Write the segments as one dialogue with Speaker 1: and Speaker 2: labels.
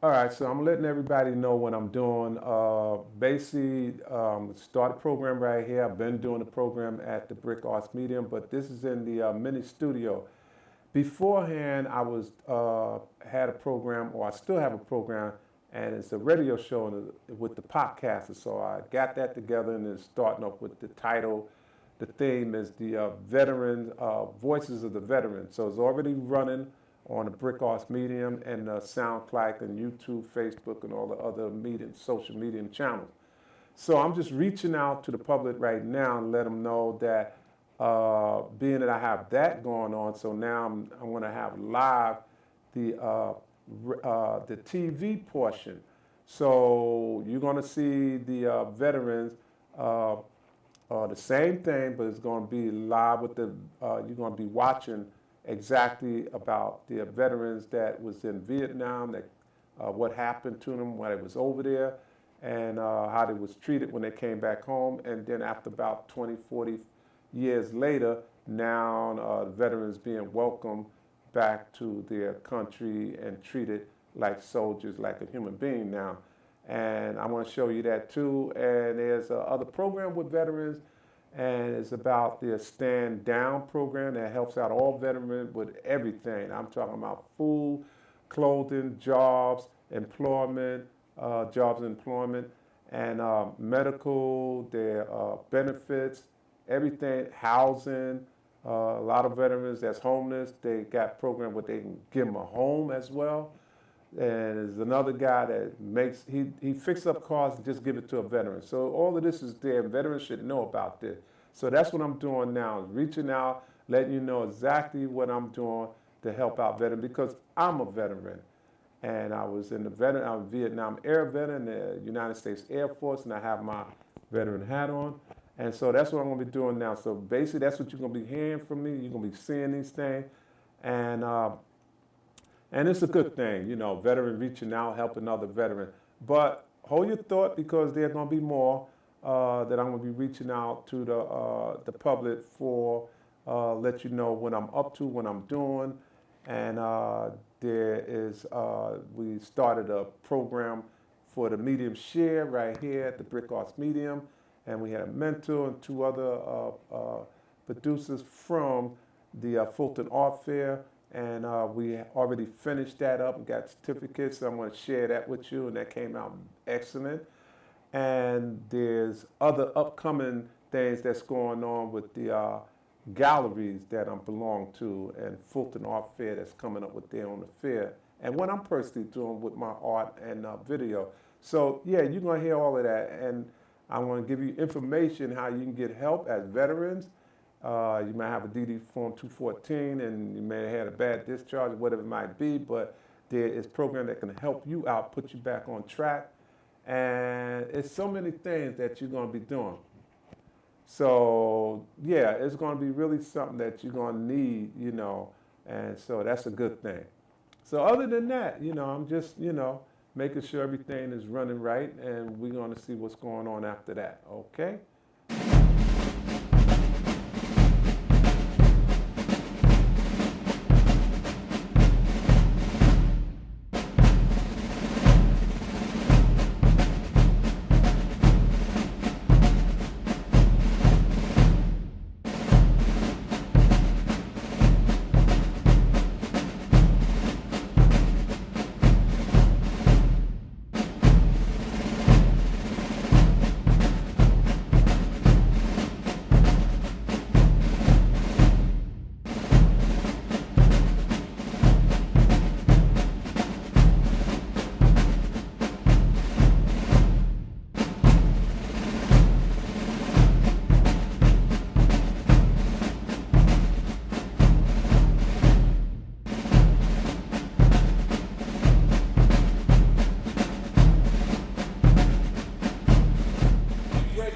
Speaker 1: All right, so I'm letting everybody know what I'm doing. Basically, start a program right here. I've been doing the program at the Brick Arts Medium, but this is in the mini studio. Beforehand, I was had a program, or I still have a program, and it's a radio show with the podcasters. So I got that together, and it's starting off with the title. The theme is the veteran voices of the veterans. So it's already running on the Brick Arts Medium and SoundCloud and YouTube, Facebook, and all the other social media channels. So I'm just reaching out to the public right now and let them know that being that I have that going on, so now I'm going to have live the TV portion. So you're going to see the veterans, the same thing, but it's going to be live with the. You're going to be watching exactly about the veterans that was in Vietnam, that what happened to them when they was over there, and how they was treated when they came back home. And then after about 20, 40 years later, now the veterans being welcomed back to their country and treated like soldiers, like a human being now. And I want to show you that too. And there's other program with veterans, and it's about the Stand Down program that helps out all veterans with everything. I'm talking about food, clothing, jobs and employment, and medical, their benefits, everything, housing. A lot of veterans that's homeless, they got program where they can give them a home as well. And there's another guy that he fixes up cars and just give it to a veteran. So all of this is there. Veterans should know about this. So that's what I'm doing now, reaching out, letting you know exactly what I'm doing to help out veterans, because I'm a veteran. And I was I'm a Vietnam Air veteran, the United States Air Force, and I have my veteran hat on. And so that's what I'm going to be doing now. So basically, that's what you're going to be hearing from me. You're going to be seeing these things. And and it's a good thing, veteran reaching out, helping other veterans. But hold your thought, because there are going to be more that I'm going to be reaching out to the public for, let you know what I'm up to, what I'm doing. And we started a program for the Medium Share right here at the Brick Arts Medium. And we had a mentor and two other producers from the Fulton Art Fair. And we already finished that up and got certificates. So I'm going to share that with you, and that came out excellent. And there's other upcoming things that's going on with the galleries that I belong to, and Fulton Art Fair that's coming up with their own fair, and what I'm personally doing with my art and video. So yeah, you're going to hear all of that, and I'm going to give you information how you can get help as veterans. You might have a DD Form 214, and you may have had a bad discharge, whatever it might be, but there is a program that can help you out, put you back on track. And it's so many things that you're going to be doing. So yeah, it's going to be really something that you're going to need, and so that's a good thing. So other than that, I'm just, making sure everything is running right, and we're going to see what's going on after that, okay?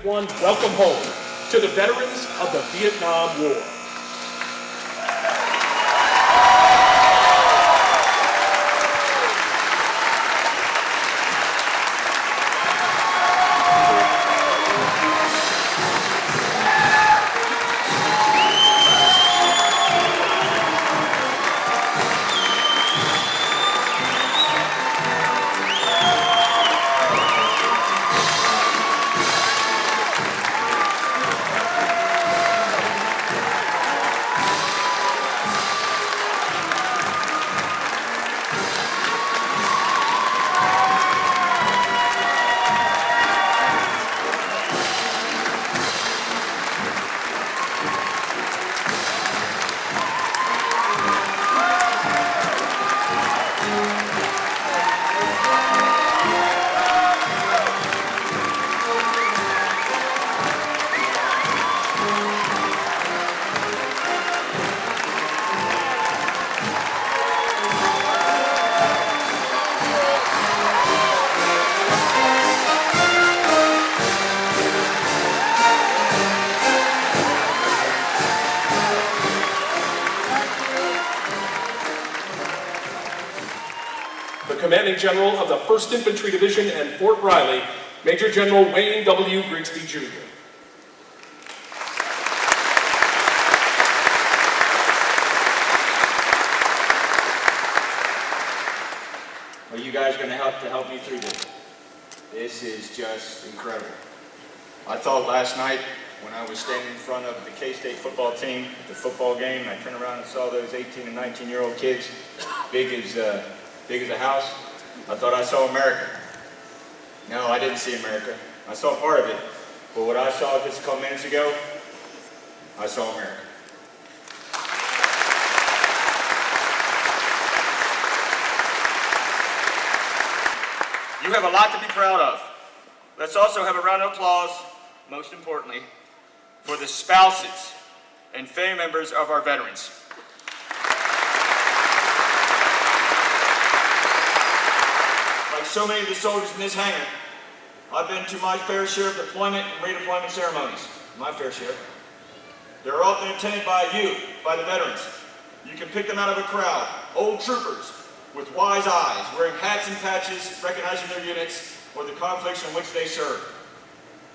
Speaker 2: One, welcome home to the veterans of the Vietnam War. the Commanding General of the 1st Infantry Division and Fort Riley, Major General Wayne W. Grigsby Jr.
Speaker 3: Are you guys going to help me through this? This is just incredible. I thought last night when I was standing in front of the K-State football team at the football game, and I turned around and saw those 18 and 19-year-old kids, big as a house, I thought I saw America. No, I didn't see America. I saw part of it, but what I saw just a couple minutes ago, I saw America. You have a lot to be proud of. Let's also have a round of applause, most importantly, for the spouses and family members of our veterans. Like so many of the soldiers in this hangar, I've been to my fair share of deployment and redeployment ceremonies. My fair share. They're often attended by you, by the veterans. You can pick them out of a crowd, old troopers with wise eyes, wearing hats and patches, recognizing their units or the conflicts in which they serve.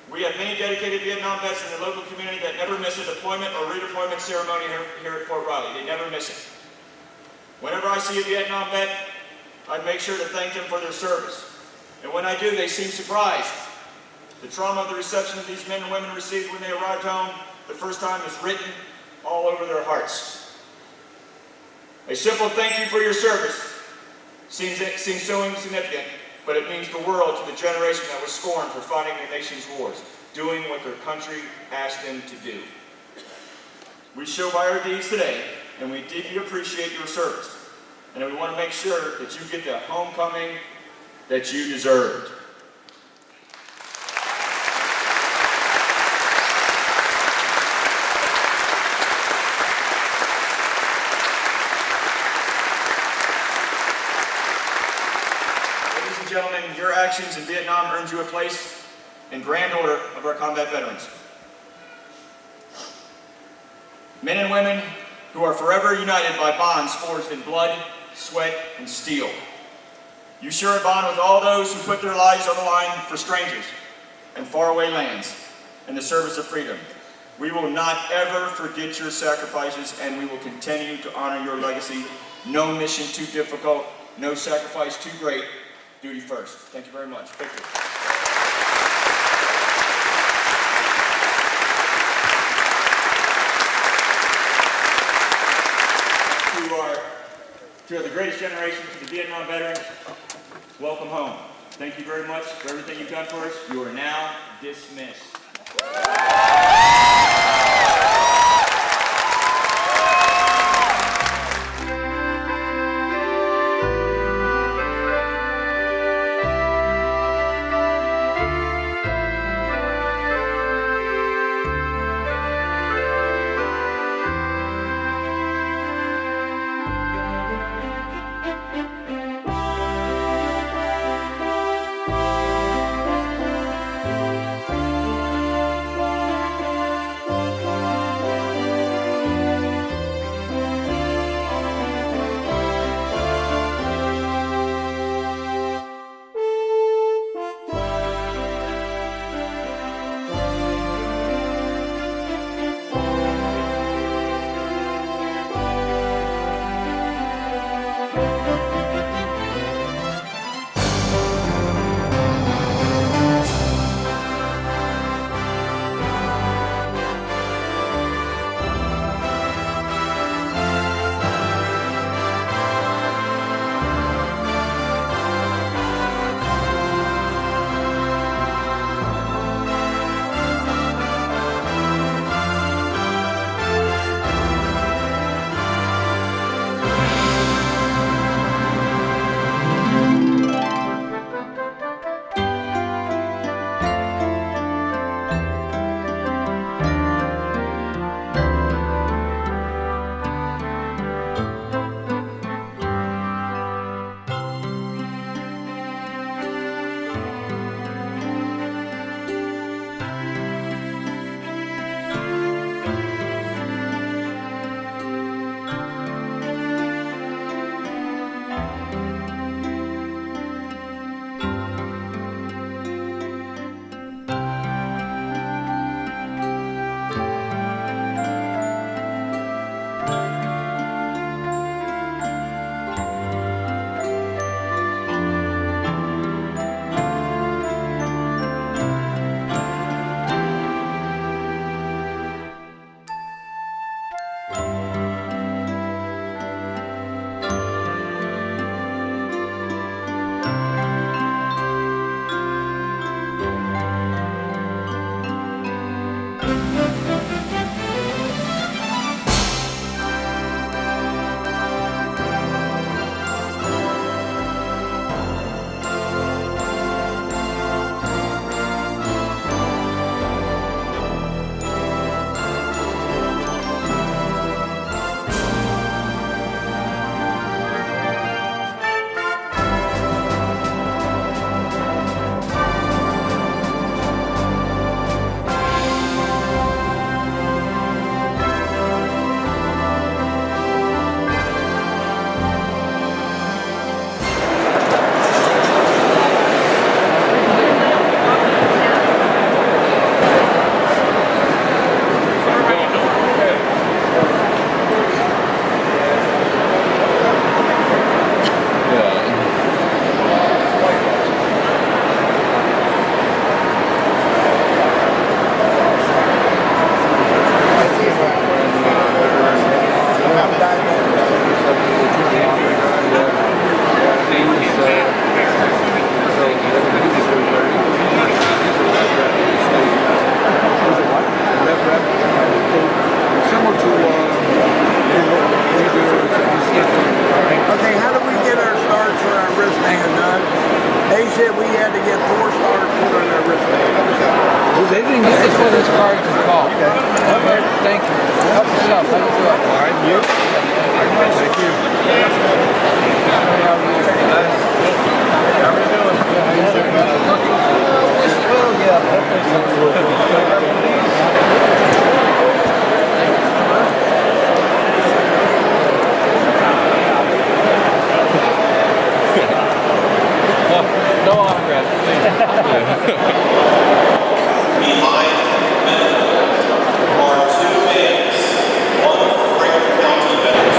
Speaker 3: We have many dedicated Vietnam vets in the local community that never miss a deployment or redeployment ceremony here at Fort Riley. They never miss it. Whenever I see a Vietnam vet, I make sure to thank them for their service. And when I do, they seem surprised. The trauma of the reception that these men and women received when they arrived home the first time is written all over their hearts. A simple thank you for your service seems so insignificant, but it means the world to the generation that was scorned for fighting the nation's wars, doing what their country asked them to do. We show by our deeds today, and we deeply appreciate your service. And we want to make sure that you get the homecoming that you deserved. Ladies and gentlemen, your actions in Vietnam earned you a place in Grand Order of our combat veterans. Men and women who are forever united by bonds forged in blood, sweat, and steel. You share a bond with all those who put their lives on the line for strangers and faraway lands in the service of freedom. We will not ever forget your sacrifices, and we will continue to honor your legacy. No mission too difficult, no sacrifice too great. Duty first. Thank you very much. Thank you. To the greatest generation, to the Vietnam veterans, welcome home. Thank you very much for everything you've done for us. You are now dismissed.
Speaker 4: this card is involved. Okay. Thank you. Help yourself. How you doing? All right, you? Thank you. How are you doing? Well, no autograph,
Speaker 5: Behind men are two males, one Franklin County veteran.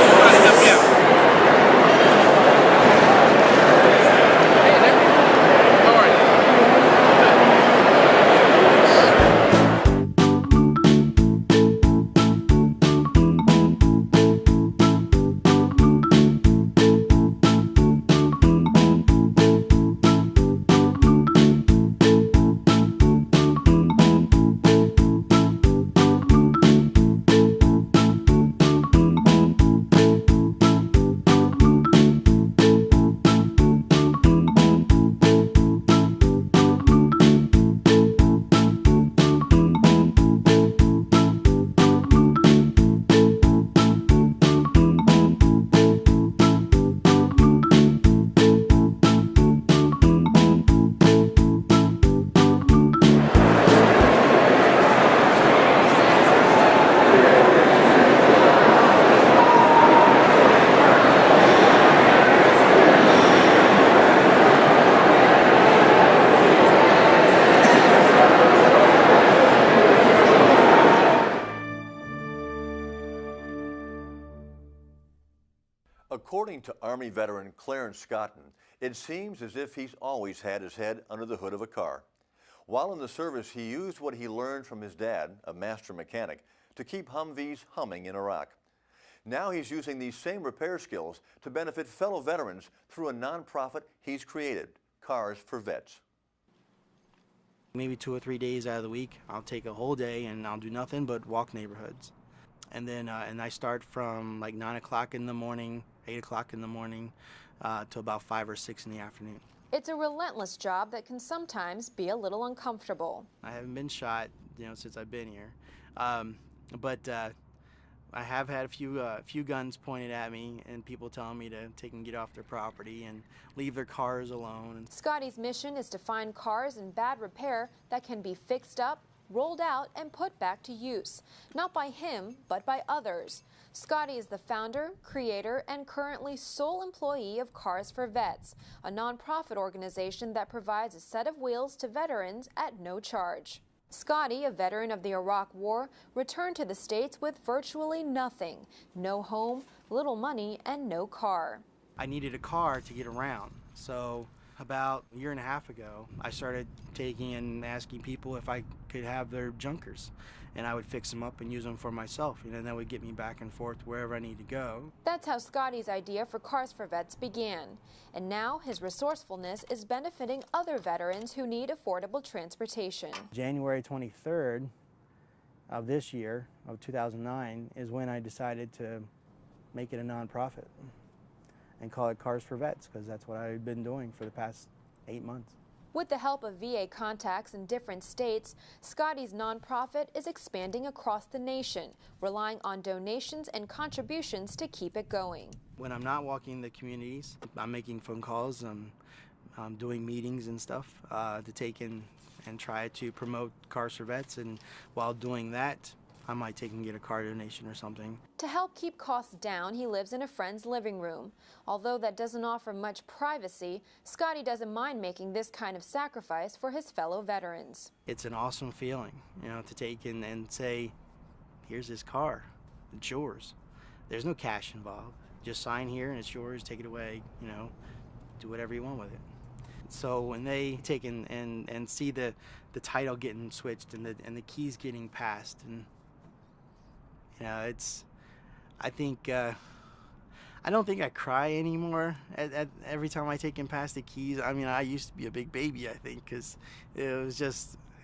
Speaker 6: According to Army veteran Clarence Scotton, it seems as if he's always had his head under the hood of a car. While in the service, he used what he learned from his dad, a master mechanic, to keep Humvees humming in Iraq. Now he's using these same repair skills to benefit fellow veterans through a nonprofit he's created, Cars for Vets.
Speaker 7: Maybe 2 or 3 days out of the week, I'll take a whole day and I'll do nothing but walk neighborhoods. And then I start from like 9 o'clock in the morning, 8 o'clock in the morning, to about 5 or 6 in the afternoon.
Speaker 8: It's a relentless job that can sometimes be a little uncomfortable.
Speaker 7: I haven't been shot, since I've been here, but I have had a few guns pointed at me and people telling me to take and get off their property and leave their cars alone.
Speaker 8: Scotty's mission is to find cars in bad repair that can be fixed up, rolled out, and put back to use. Not by him, but by others. Scotty is the founder, creator, and currently sole employee of Cars for Vets, a nonprofit organization that provides a set of wheels to veterans at no charge. Scotty, a veteran of the Iraq War, returned to the States with virtually nothing. No home, little money, and no car.
Speaker 7: I needed a car to get around, so about a year and a half ago, I started taking and asking people if I could have their junkers, and I would fix them up and use them for myself, and then that would get me back and forth wherever I need to go.
Speaker 8: That's how Scotty's idea for Cars for Vets began, and now his resourcefulness is benefiting other veterans who need affordable transportation.
Speaker 7: January 23rd of this year, of 2009, is when I decided to make it a nonprofit and call it Cars for Vets, because that's what I've been doing for the past 8 months.
Speaker 8: With the help of VA contacts in different states, Scotty's nonprofit is expanding across the nation, relying on donations and contributions to keep it going.
Speaker 7: When I'm not walking the communities, I'm making phone calls, I'm doing meetings and stuff to take in and try to promote Cars for Vets, and while doing that, I might take and get a car donation or something.
Speaker 8: To help keep costs down, he lives in a friend's living room. Although that doesn't offer much privacy, Scotty doesn't mind making this kind of sacrifice for his fellow veterans.
Speaker 7: It's an awesome feeling, to take in and say, here's this car, it's yours. There's no cash involved. Just sign here and it's yours, take it away, do whatever you want with it. So when they take and see the title getting switched and the keys getting passed, and I think, I don't think I cry anymore at every time I take and pass the keys. I mean, I used to be a big baby, I think, because it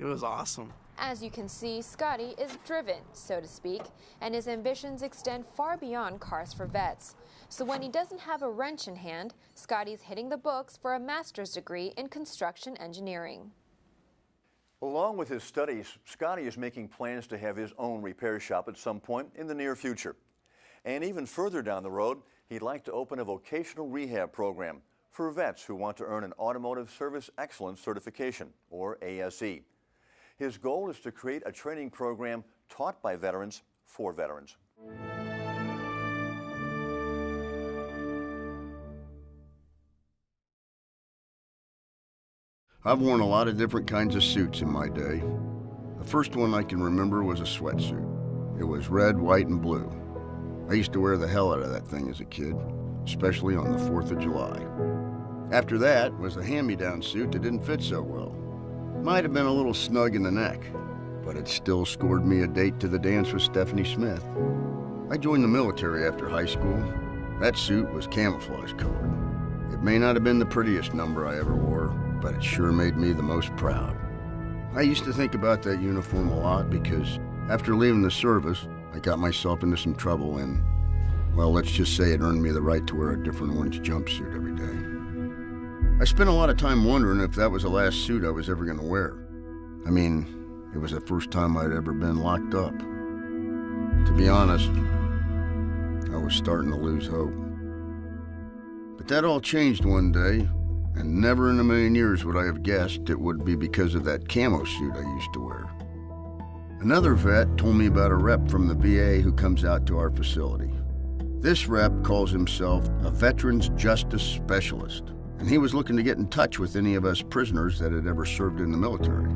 Speaker 7: was awesome.
Speaker 8: As you can see, Scotty is driven, so to speak, and his ambitions extend far beyond Cars for Vets. So when he doesn't have a wrench in hand, Scotty's hitting the books for a master's degree in construction engineering.
Speaker 6: Along with his studies, Scotty is making plans to have his own repair shop at some point in the near future. And even further down the road, he'd like to open a vocational rehab program for vets who want to earn an Automotive Service Excellence Certification, or ASE. His goal is to create a training program taught by veterans for veterans.
Speaker 9: I've worn a lot of different kinds of suits in my day. The first one I can remember was a sweatsuit. It was red, white, and blue. I used to wear the hell out of that thing as a kid, especially on the 4th of July. After that was a hand-me-down suit that didn't fit so well. Might have been a little snug in the neck, but it still scored me a date to the dance with Stephanie Smith. I joined the military after high school. That suit was camouflage colored. It may not have been the prettiest number I ever wore, but it sure made me the most proud. I used to think about that uniform a lot because after leaving the service, I got myself into some trouble and, well, let's just say it earned me the right to wear a different orange jumpsuit every day. I spent a lot of time wondering if that was the last suit I was ever going to wear. I mean, it was the first time I'd ever been locked up. To be honest, I was starting to lose hope. But that all changed one day, and never in a million years would I have guessed it would be because of that camo suit I used to wear. Another vet told me about a rep from the VA who comes out to our facility. This rep calls himself a Veterans Justice Specialist, and he was looking to get in touch with any of us prisoners that had ever served in the military.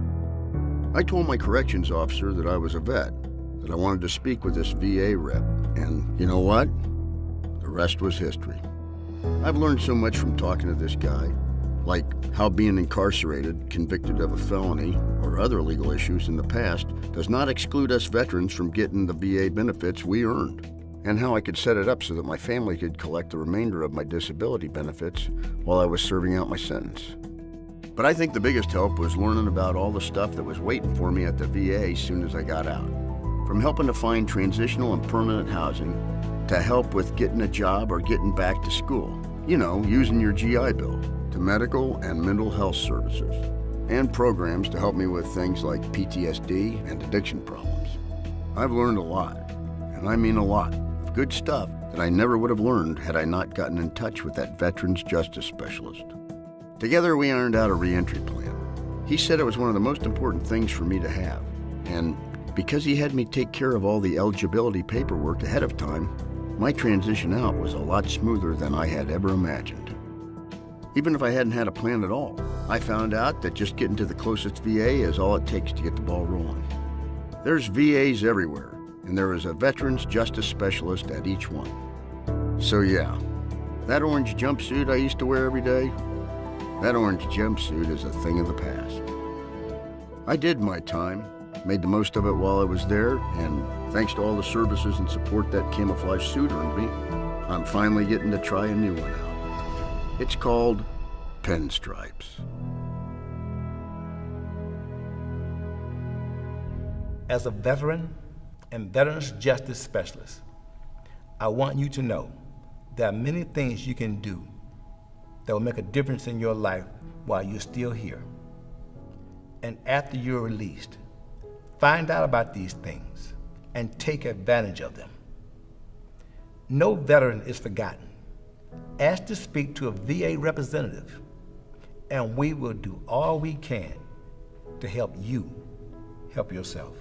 Speaker 9: I told my corrections officer that I was a vet, that I wanted to speak with this VA rep, and you know what? The rest was history. I've learned so much from talking to this guy, like how being incarcerated, convicted of a felony, or other legal issues in the past does not exclude us veterans from getting the VA benefits we earned, and how I could set it up so that my family could collect the remainder of my disability benefits while I was serving out my sentence. But I think the biggest help was learning about all the stuff that was waiting for me at the VA as soon as I got out. From helping to find transitional and permanent housing, to help with getting a job or getting back to school. You know, using your GI Bill, to medical and mental health services, and programs to help me with things like PTSD and addiction problems. I've learned a lot, and I mean a lot, of good stuff that I never would have learned had I not gotten in touch with that Veterans Justice Specialist. Together we ironed out a re-entry plan. He said it was one of the most important things for me to have, and because he had me take care of all the eligibility paperwork ahead of time, my transition out was a lot smoother than I had ever imagined. Even if I hadn't had a plan at all, I found out that just getting to the closest VA is all it takes to get the ball rolling. There's VAs everywhere, and there is a Veterans Justice Specialist at each one. So yeah, that orange jumpsuit I used to wear every day, that orange jumpsuit is a thing of the past. I did my time, made the most of it while I was there, and thanks to all the services and support that camouflage suit earned me, I'm finally getting to try a new one out. It's called Pinstripes.
Speaker 10: As a veteran and Veterans Justice Specialist, I want you to know there are many things you can do that will make a difference in your life while you're still here. And after you're released, find out about these things and take advantage of them. No veteran is forgotten. Ask to speak to a VA representative, and we will do all we can to help you help yourself.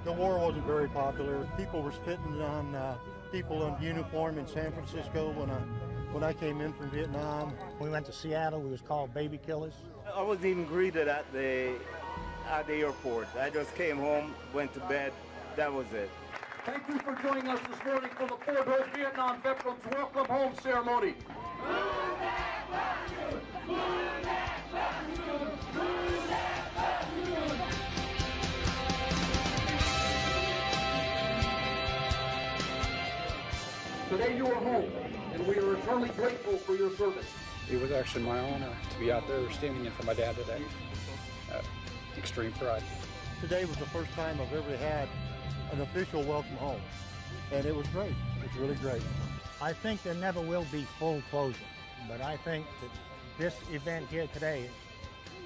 Speaker 11: The war wasn't very popular. People were spitting on people in uniform in San Francisco when I came in from Vietnam. We went to Seattle. We was called baby killers.
Speaker 12: I wasn't even greeted at the airport. I just came home, went to bed. That was it.
Speaker 2: Thank you for joining us this morning for the Fort Hood Vietnam Veterans Welcome Home Ceremony. Today you are home, and we are eternally grateful for your service.
Speaker 13: It was actually my honor to be out there standing in for my dad today. Extreme pride.
Speaker 11: Today was the first time I've ever had an official welcome home, and it was great. It's really great.
Speaker 14: I think there never will be full closure, but I think that this event here today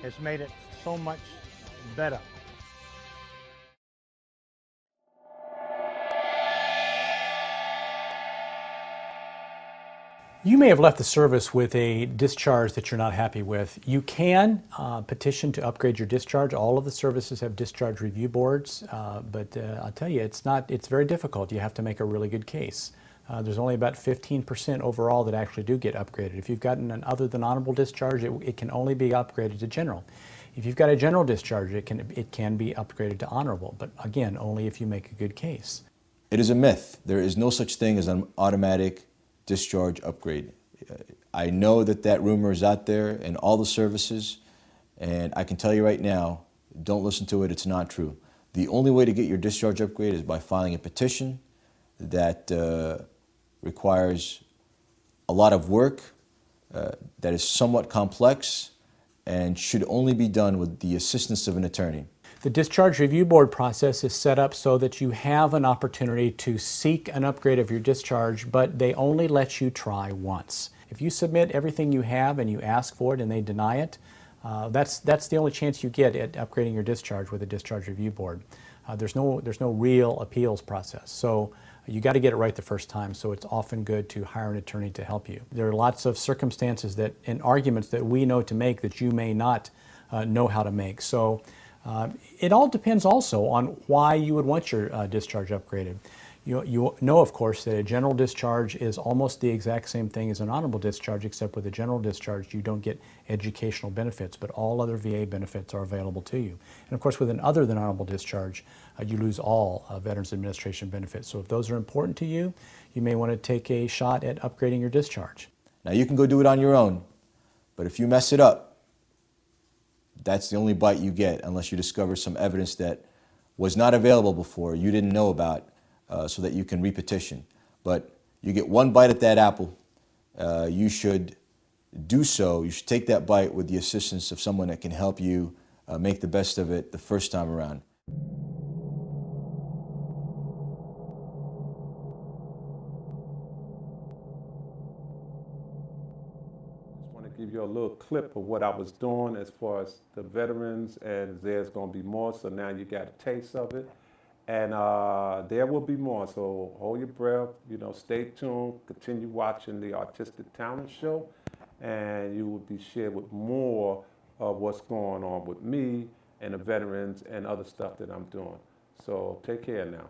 Speaker 14: has made it so much better.
Speaker 15: You may have left the service with a discharge that you're not happy with. You can petition to upgrade your discharge. All of the services have discharge review boards, but I'll tell you, it's very difficult. You have to make a really good case. There's only about 15% overall that actually do get upgraded. If you've gotten an other than honorable discharge, it can only be upgraded to general. If you've got a general discharge, it can be upgraded to honorable, but again, only if you make a good case.
Speaker 16: It is a myth. There is no such thing as an automatic discharge upgrade. I know that rumor is out there in all the services, and I can tell you right now, don't listen to it, it's not true. The only way to get your discharge upgrade is by filing a petition that requires a lot of work, that is somewhat complex, and should only be done with the assistance of an attorney.
Speaker 15: The Discharge Review Board process is set up so that you have an opportunity to seek an upgrade of your discharge, but they only let you try once. If you submit everything you have and you ask for it and they deny it, that's the only chance you get at upgrading your discharge with a Discharge Review Board. There's no real appeals process. So you got to get it right the first time, so it's often good to hire an attorney to help you. There are lots of circumstances and arguments that we know to make that you may not know how to make. So it all depends also on why you would want your discharge upgraded. You know, of course, that a general discharge is almost the exact same thing as an honorable discharge, except with a general discharge you don't get educational benefits, but all other VA benefits are available to you. And of course, with an other than honorable discharge, you lose all Veterans Administration benefits. So if those are important to you, you may want to take a shot at upgrading your discharge.
Speaker 16: Now you can go do it on your own, but if you mess it up, that's the only bite you get unless you discover some evidence that was not available before, you didn't know about, so that you can repetition. But you get one bite at that apple. You should do so. You should take that bite with the assistance of someone that can help you make the best of it the first time around.
Speaker 1: Give you a little clip of what I was doing as far as the veterans, and there's going to be more, so now you got a taste of it, and there will be more, so hold your breath, stay tuned, continue watching the Artistic Talent Show, and you will be shared with more of what's going on with me and the veterans and other stuff that I'm doing. So take care now.